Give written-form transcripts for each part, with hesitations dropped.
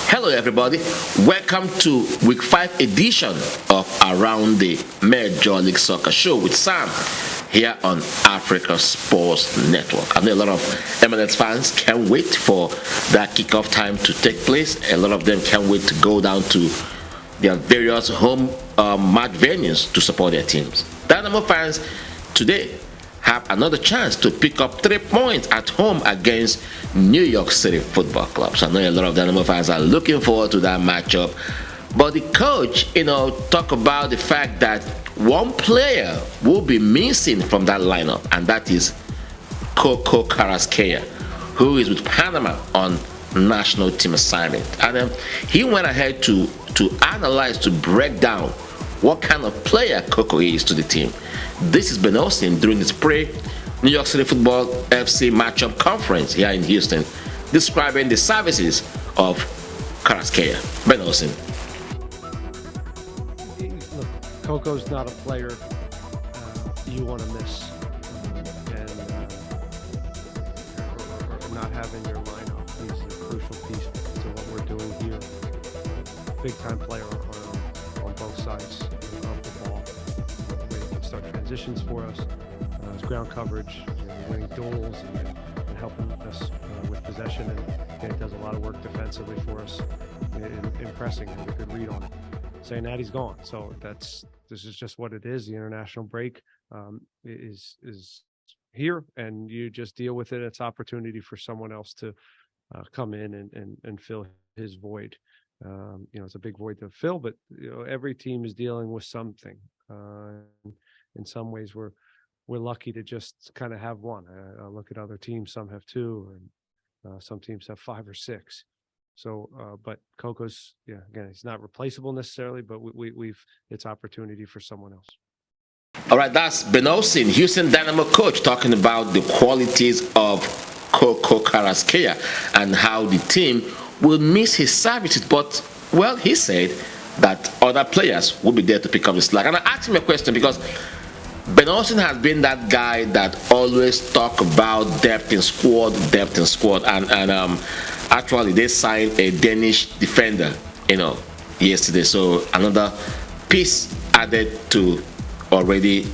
Hello, everybody. Welcome to Week 5 edition of Around the Major League Soccer Show with Sam here on Africa Sports Network. I know a lot of MLS fans can't wait for that kickoff time to take place. A lot of them can't wait to go down to their various home match venues to support their teams. Dynamo fans today have another chance to pick up 3 points at home against New York City Football Club. So I know a lot of Dynamo fans are looking forward to that matchup. But the coach, talk about the fact that one player will be missing from that lineup, and that is Coco Carrasquilla, who is with Panama on national team assignment. And he went ahead to analyze, to break down what kind of player Coco is to the team. This is Ben Olsen during his pre-New York City Football FC matchup conference here in Houston, describing the services of Carrasquilla. Ben Olsen. Look, Coco's not a player you want to miss, or not have in your lineup. He's a crucial piece to what we're doing here. Big-time player on both sides of the ball. He can start transitions for us, his ground coverage, winning duels, and helping us with possession. And he does a lot of work defensively for us in pressing, and a good read on it. Saying that, he's gone. So this is just what it is. The international break is here, and you just deal with it. It's opportunity for someone else to come in and fill his void. It's a big void to fill, but every team is dealing with something. In some ways, we're lucky to just kind of have one. I look at other teams; some have 2, and some teams have 5 or 6. So, but Coco's, again, he's not replaceable necessarily, but it's opportunity for someone else. All right, that's Ben Olsen, Houston Dynamo coach, talking about the qualities of Coco Carrasquilla and how the team will miss his services. But, well, he said that other players will be there to pick up the slack. And I asked him a question because Ben Olsen has been that guy that always talk about depth in squad, and actually they signed a Danish defender, yesterday. So another piece added to already,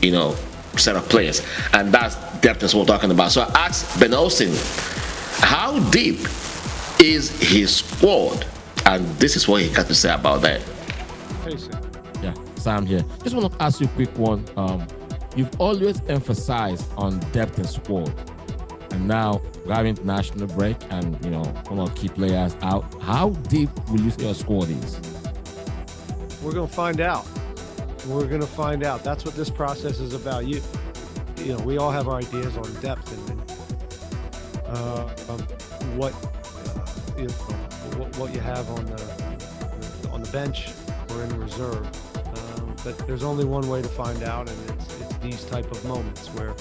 set of players, and that's depth is what we're talking about. So I asked Ben Olsen, how deep is his squad, and this is what he got to say about that. Hey, Sam. Yeah, Sam here. Just want to ask you a quick one. You've always emphasized on depth and squad, and now we're having international break, and some of key players out. How deep will you say your squad is? We're going to find out. That's what this process is about. We all have our ideas on depth and what you have on the bench or in reserve. But there's only one way to find out, and it's these type of moments where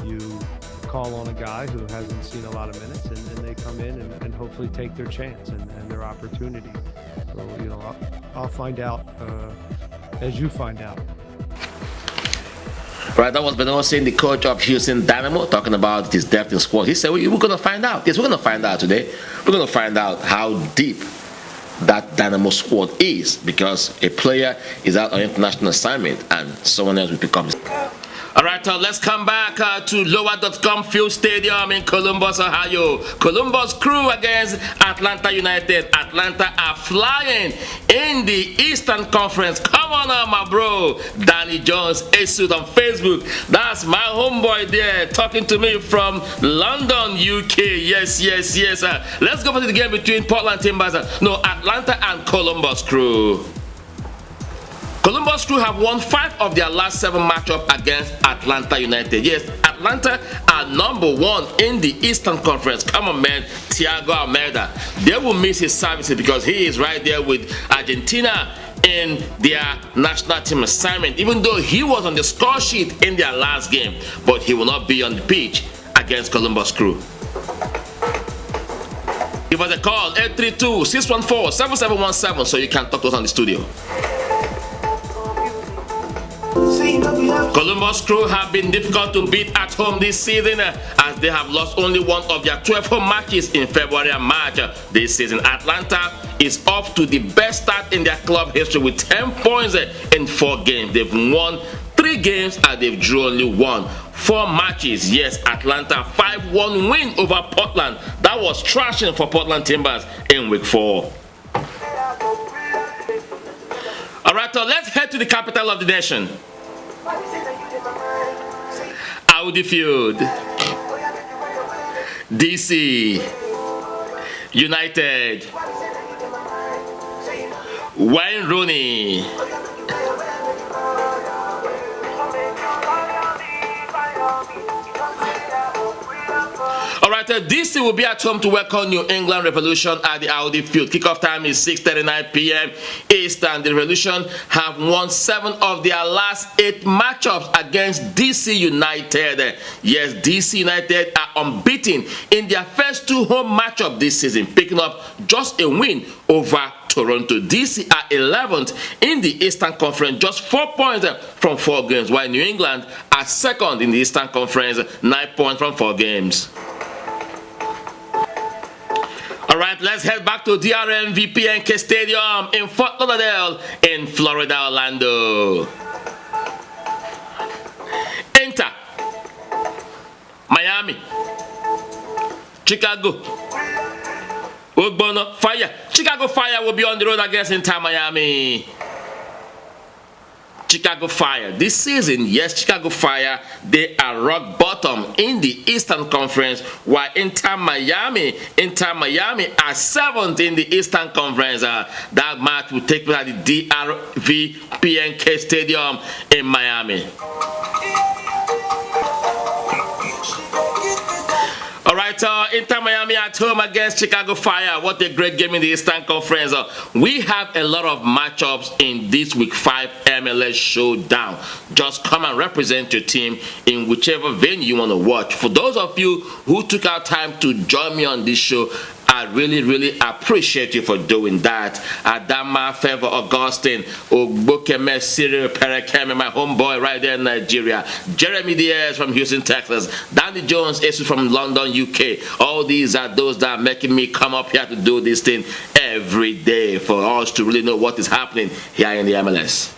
you call on a guy who hasn't seen a lot of minutes, and they come in and hopefully take their chance and their opportunity. So, I'll find out as you find out. Right, that was Ben Olsen, the coach of Houston Dynamo, talking about his depth in squad. He said, we're going to find out. Yes, we're going to find out today. We're going to find out how deep that Dynamo squad is, because a player is out on international assignment and someone else will pick up. All right, let's come back to Lower.com Field Stadium in Columbus, Ohio. Columbus Crew against Atlanta United. Atlanta are flying in the Eastern Conference. Come on now, my bro. Danny Jones, Esud on Facebook. That's my homeboy there talking to me from London, UK. Yes. Let's go to the game between Portland Timbers, Atlanta and Columbus Crew. Columbus Crew have won 5 of their last 7 matchups against Atlanta United. Yes, Atlanta are number 1 in the Eastern Conference. Come on, man. Thiago Almeida. They will miss his services because he is right there with Argentina in their national team assignment, even though he was on the score sheet in their last game. But he will not be on the pitch against Columbus Crew. Give us a call, 832-614-7717, so you can talk to us on the studio. Columbus Crew have been difficult to beat at home this season as they have lost only one of their 12 home matches in February and March this season. Atlanta is off to the best start in their club history with 10 points in 4 games. They've won 3 games and they've drew only 1. 4 matches. Yes, Atlanta 5-1 win over Portland. That was thrashing for Portland Timbers in week 4. Alright, so let's head to the capital of the nation. Audi Field. DC United. Wayne Rooney. Alright, DC will be at home to welcome New England Revolution at the Audi Field. Kickoff time is 6:39 p.m. Eastern. The Revolution have won 7 of their last 8 matchups against DC United. Yes, DC United are unbeaten in their first 2 home matchups this season, picking up just a win over Toronto. DC are 11th in the Eastern Conference, just 4 points from 4 games, while New England are 2nd in the Eastern Conference, 9 points from 4 games. Alright, let's head back to DRMVPNK Stadium in Fort Lauderdale in Florida, Orlando. Inter, Miami, Chicago, Ogbono, Fire. Chicago Fire will be on the road against Inter Miami. Chicago Fire. This season, yes, Chicago Fire, they are rock bottom in the Eastern Conference, while Inter Miami are 7th in the Eastern Conference. That match will take place at the DRVPNK Stadium in Miami. Alright, Inter Miami at home against Chicago Fire. What a great game in the Eastern Conference. We have a lot of matchups in this week 5 MLS showdown. Just come and represent your team in whichever venue you want to watch. For those of you who took out time to join me on this show, I really appreciate you for doing that. Adama, Favor, Augustine, Ogbokeme, Cyril, Perekeme, my homeboy right there in Nigeria, Jeremy Diaz from Houston, Texas, Danny Jones, Jesus from London, UK. All these are those that are making me come up here to do this thing every day for us to really know what is happening here in the MLS.